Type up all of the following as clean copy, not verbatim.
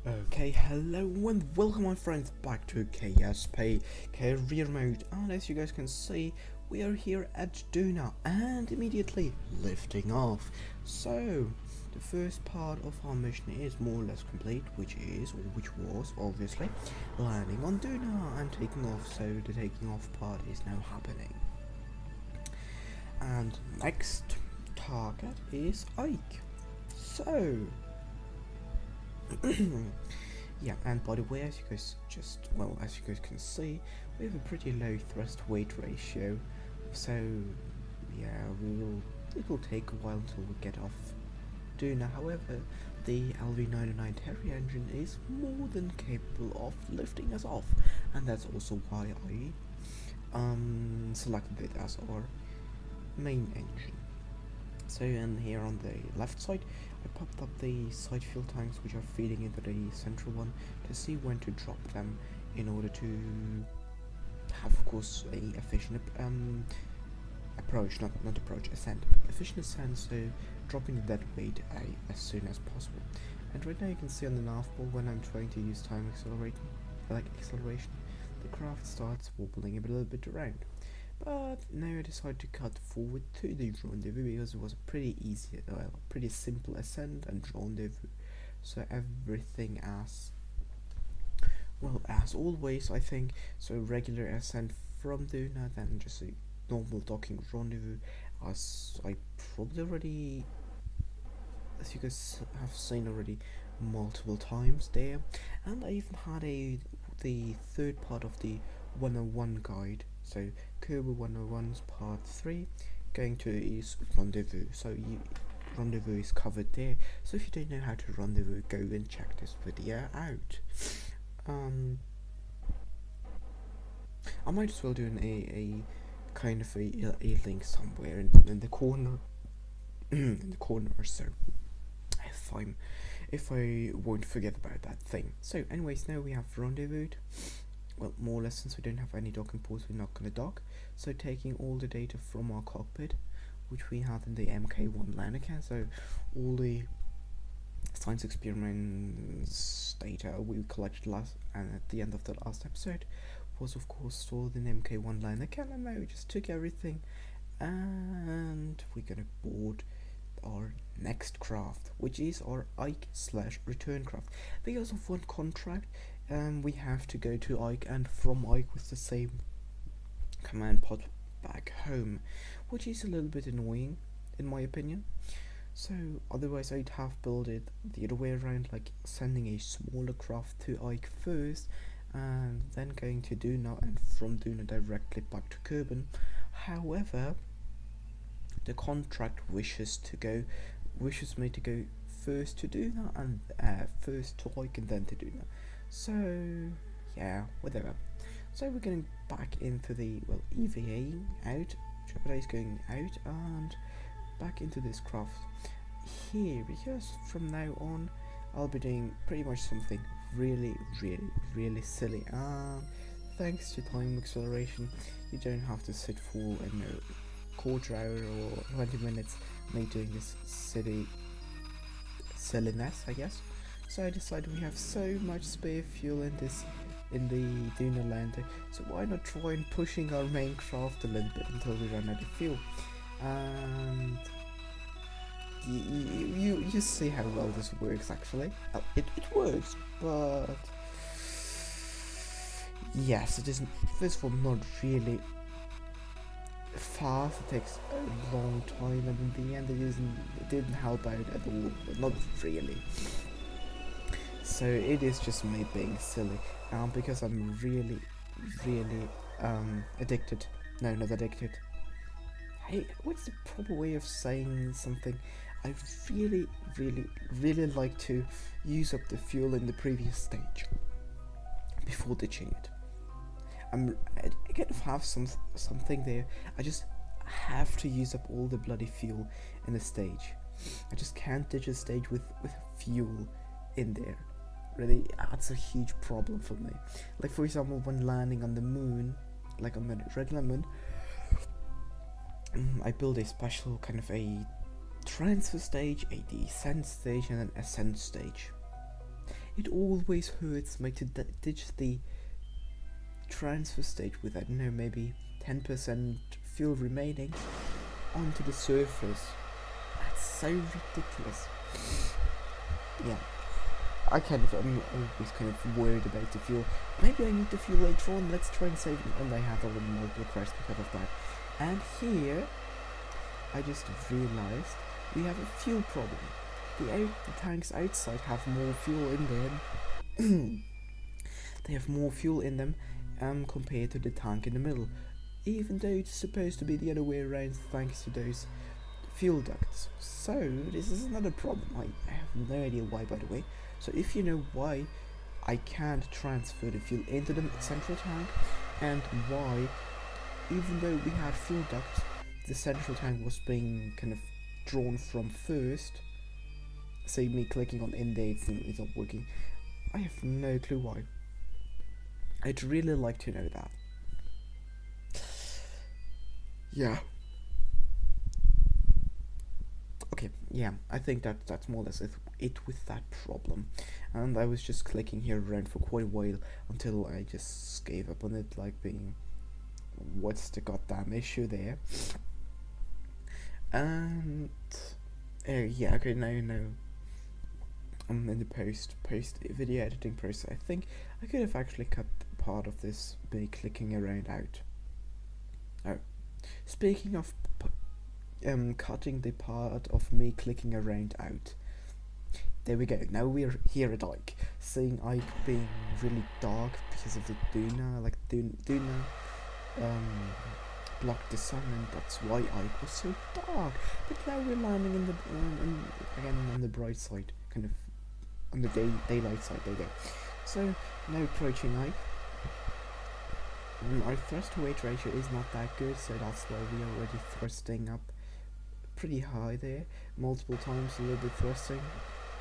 Okay, hello and welcome my friends back to KSP Career Mode, and as you guys can see, we are here at Duna and immediately lifting off. So, the first part of our mission is more or less complete, which was obviously landing on Duna and taking off, so the taking off part is now happening. And next target is Ike. So, yeah, and by the way, as you guys can see, we have a pretty low thrust weight ratio, so yeah, it will take a while until we get off Duna. However, the LV909 Terry engine is more than capable of lifting us off, and that's also why I selected it as our main engine. So, and here on the left side, I popped up the side fuel tanks which are feeding into the central one to see when to drop them in order to have, of course, a efficient efficient ascent, so dropping the dead weight as soon as possible. And right now you can see on the nav ball, when I'm trying to use time acceleration, the craft starts wobbling a little bit around. But now I decided to cut forward to the rendezvous because it was a pretty simple ascent and rendezvous. So everything as always, I think. So regular ascent from Duna, then just a normal docking rendezvous, as I probably already, as you guys have seen already, multiple times there. And I even had the third part of the 101 guide. So Kerbal 101's part 3 going to is rendezvous. So rendezvous is covered there. So if you don't know how to rendezvous, go and check this video out. I might as well do a kind of a link somewhere in the corner in the corner, so if I won't forget about that thing. So anyways, now we have rendezvous. Well, more or less, since we don't have any docking ports, we're not going to dock. So taking all the data from our cockpit, which we have in the MK1 liner can, so all the science experiments data we collected at the end of the last episode was of course stored in MK1 liner can, and now we just took everything and we're going to board our next craft, which is our Ike/return craft. Because of one contract, we have to go to Ike and from Ike with the same command pod back home, which is a little bit annoying in my opinion. So otherwise I'd have built it the other way around, like sending a smaller craft to Ike first and then going to Duna, and from Duna directly back to Kerbin. However, the contract wishes me to go first to Duna and first to Ike and then to Duna. So yeah, whatever. So we're going back into the EVA out. Jeopardy's going out and back into this craft here, because from now on I'll be doing pretty much something really silly. Thanks to time acceleration, you don't have to sit for a quarter hour or 20 minutes me doing this silliness, I guess. So I decided we have so much spare fuel in the Duna lander, so why not try and pushing our main craft a little bit until we run out of fuel. And you see how well this works actually. It works, but yes, it isn't, first of all, not really fast. It takes a long time, and in the end it didn't help out at all, not really. So it is just me being silly, because I'm really addicted. No, not addicted. Hey, what's the proper way of saying something? I really like to use up the fuel in the previous stage before ditching it. I kind of have something there. I just have to use up all the bloody fuel in the stage. I just can't ditch a stage with fuel in there. Really, that's a huge problem for me. Like for example, when landing on the moon, like on the regular moon, I build a special kind of a transfer stage, a descent stage, and an ascent stage. it always hurts me to ditch the transfer stage with, I don't know, maybe 10% fuel remaining onto the surface. That's so ridiculous. Yeah, I'm always kind of worried about the fuel. Maybe I need the fuel later on. Let's try and save it. And I had already multiple crashes because of that. And here, I just realized we have a fuel problem. The tanks outside have more fuel in them. They have more fuel in them compared to the tank in the middle. Even though it's supposed to be the other way around thanks to those fuel ducts. So this is another problem. I have no idea why, by the way. So if you know why I can't transfer the fuel into the central tank, and why, even though we had fuel ducts, the central tank was being kind of drawn from first. Say me clicking on in there, it's not working. I have no clue why. I'd really like to know that. Yeah. Okay, yeah, I think that's more or less it with that problem. And I was just clicking here around for quite a while until I just gave up on it, like being, what's the goddamn issue there? And yeah, okay, now I'm in the post video editing process. I think I could have actually cut part of this by clicking around out. Oh, speaking of cutting the part of me clicking around out. There we go. Now we're here at Ike, seeing Ike being really dark because of the Duna, like Duna blocked the sun, and that's why Ike was so dark. But now we're landing in the again on the bright side, kind of on the daylight side. There you go. So now approaching Ike. Our thrust to weight ratio is not that good, so that's why we are already thrusting up pretty high there, multiple times, a little bit thrusting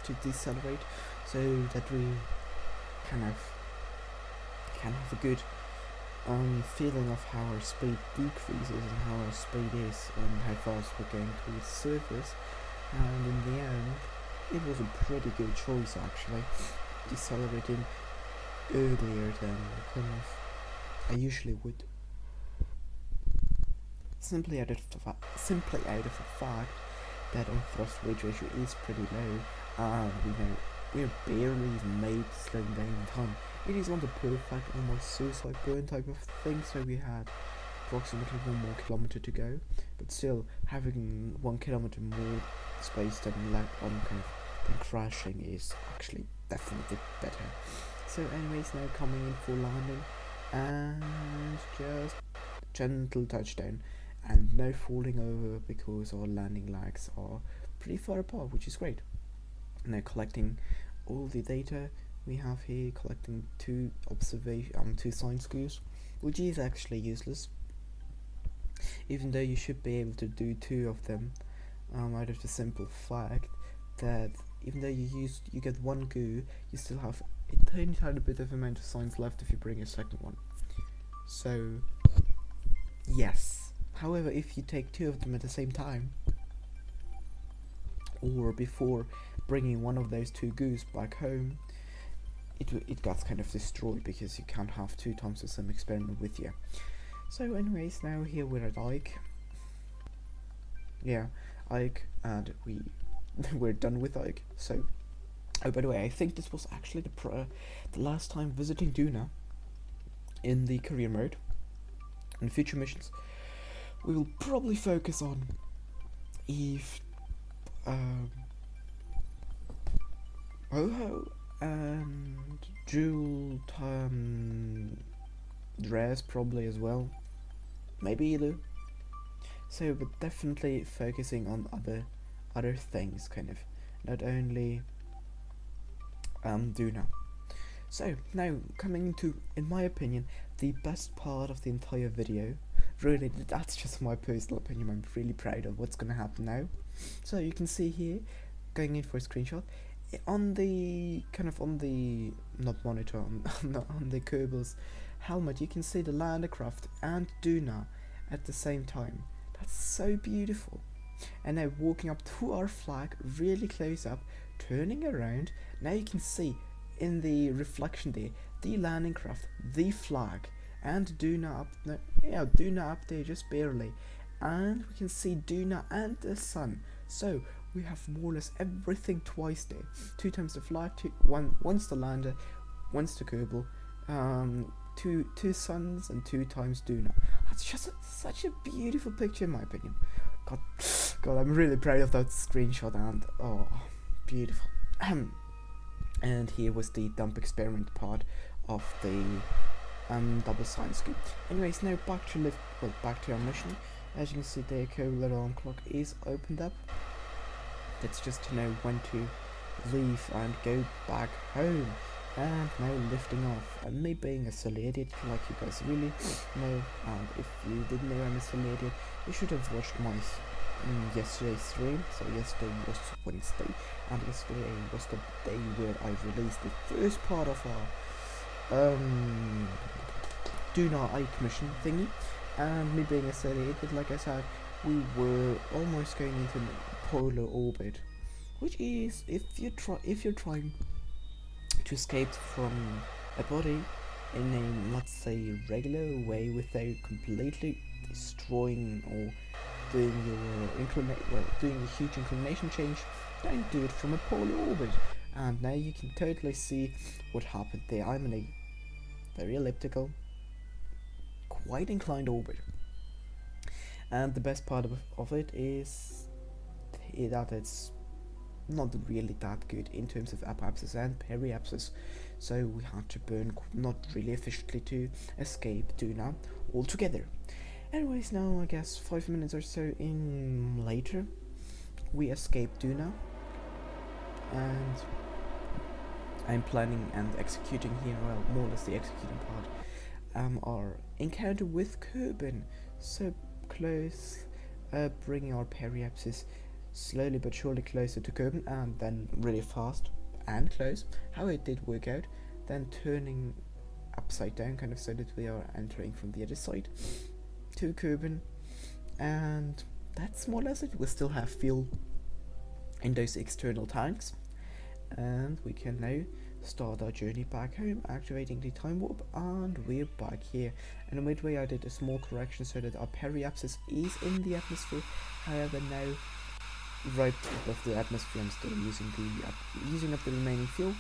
to decelerate, so that we can have a good feeling of how our speed decreases and how our speed is and how fast we're going towards the surface. And in the end, it was a pretty good choice actually, decelerating earlier than kind of I usually would. Simply out of the fact that our thrust weight ratio is pretty low, and we're barely even made slowing down in time. It is not the perfect, almost suicide burn type of thing, so we had approximately 1 more kilometer to go, but still having 1 kilometer more space than crashing is actually definitely better. So anyways, now coming in for landing, and just gentle touchdown, and no falling over because our landing lags are pretty far apart, which is great. Now collecting all the data we have here, collecting two science screws, which is actually useless, even though you should be able to do 2 of them, out of the simple fact that even though you get 1 goo, you still have a tiny bit of amount of science left if you bring a second one. So yes. However, if you take 2 of them at the same time, or before bringing one of those 2 goos back home, it gets kind of destroyed because you can't have 2 times the same experiment with you. So anyways, now here we're at Ike. Yeah, Ike, and we're done with Ike. So, oh, by the way, I think this was actually the last time visiting Duna in the career mode. In future missions, we will probably focus on Eve, Ho-Ho, and Jewel, Dress probably as well, maybe Elu. So, but definitely focusing on other things, kind of, not only Duna. So now coming to, in my opinion, the best part of the entire video. Really, that's just my personal opinion. I'm really proud of what's gonna happen now. So you can see here, going in for a screenshot, on the not monitor, on the Kerbal's helmet, you can see the Landercraft and Duna at the same time. That's so beautiful. And now walking up to our flag, really close up, turning around. Now you can see in the reflection there, the landing craft, the flag, and Duna up no, yeah, Duna up there just barely, and we can see Duna and the sun. So we have more or less everything twice there. 2 times the flag, once the lander, once the Kerbal, two suns and 2 times Duna. That's just such a beautiful picture in my opinion. God, I'm really proud of that screenshot, and oh, beautiful. And here was the dump experiment part of the double science scoop. Anyways, now back to our mission. As you can see, the Kerbal alarm clock is opened up. That's just to know when to leave and go back home. And now lifting off, and me being a silly idiot like you guys really know, and if you didn't know I'm a silly idiot, you should have watched my yesterday's stream. So yesterday was Wednesday, and yesterday was the day where I released the first part of our Duna Eye commission thingy. And me being a silly idiot, like I said, we were almost going into polar orbit, which is if you're trying to escape from a body in a, let's say, regular way without completely destroying or doing doing a huge inclination change, don't do it from a polar orbit. And now you can totally see what happened there. I'm in a very elliptical, quite inclined orbit, and the best part of it is that it's not really that good in terms of apoapsis and periapsis, so we had to burn not really efficiently to escape Duna altogether. Anyways, now I guess 5 minutes or so in later, we escape Duna, and I'm planning and executing here, well, more or less the executing part, our encounter with Kerbin. So close, bringing our periapsis slowly but surely closer to Kerbin, and then really fast and close, how it did work out, then turning upside down kind of so that we are entering from the other side to Kerbin, and that's more or less it. We still have fuel in those external tanks, and we can now start our journey back home, activating the time warp, and we're back here. And midway I did a small correction so that our periapsis is in the atmosphere. However, now right above the atmosphere I'm still using up the remaining fuel,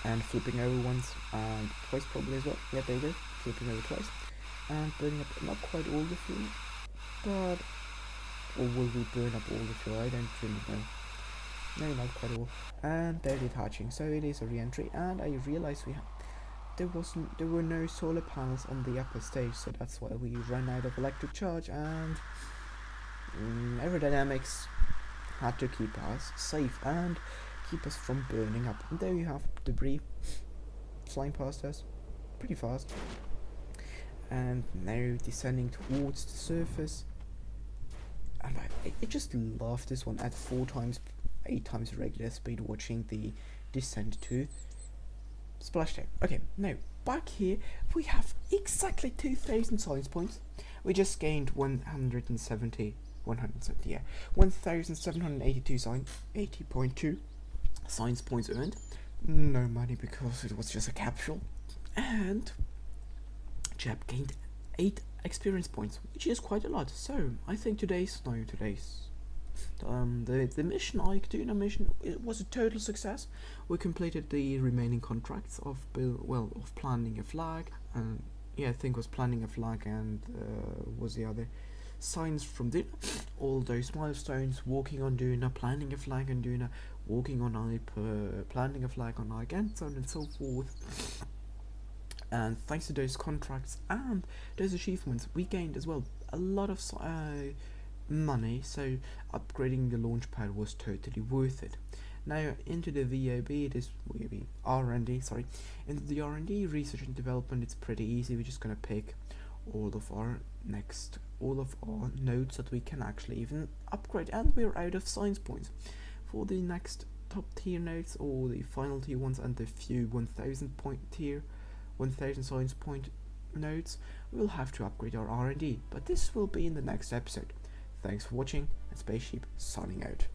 and flipping over once and twice probably as well. Yeah, there you go, flipping over twice and burning up not quite all the fuel, but or will we burn up all the fuel? I don't really know. No, not quite all. And they're detaching, so it is a re-entry, and I realized there were no solar panels on the upper stage, so that's why we ran out of electric charge, and aerodynamics had to keep us safe and keep us from burning up. And there you have debris flying past us pretty fast, and now descending towards the surface. And I just love this one at 8 times regular speed, watching the descent to splashdown. Okay, now back here we have exactly 2,000 science points. We just gained 170, yeah, 1,782 80.2 science points earned. No money because it was just a capsule. And Jeb gained 8 experience points, which is quite a lot. So I think the mission, Duna mission, it was a total success. We completed the remaining contracts of planning a flag, and yeah, I think it was planning a flag, and was the other signs from Duna. All those milestones: walking on Duna, planning a flag on Duna, walking on Eye, planning a flag on Eye, and so on and so forth. And thanks to those contracts and those achievements, we gained as well a lot of money, so upgrading the launch pad was totally worth it. Now into the VOB, it is R&D, into the R&D, research and development. It's pretty easy. We're just gonna pick all of our nodes that we can actually even upgrade, and we're out of science points for the next top tier nodes, or the final tier ones, and the few 1,000 science point nodes. We'll have to upgrade our R&D, but this will be in the next episode. Thanks for watching, and Spaceship signing out.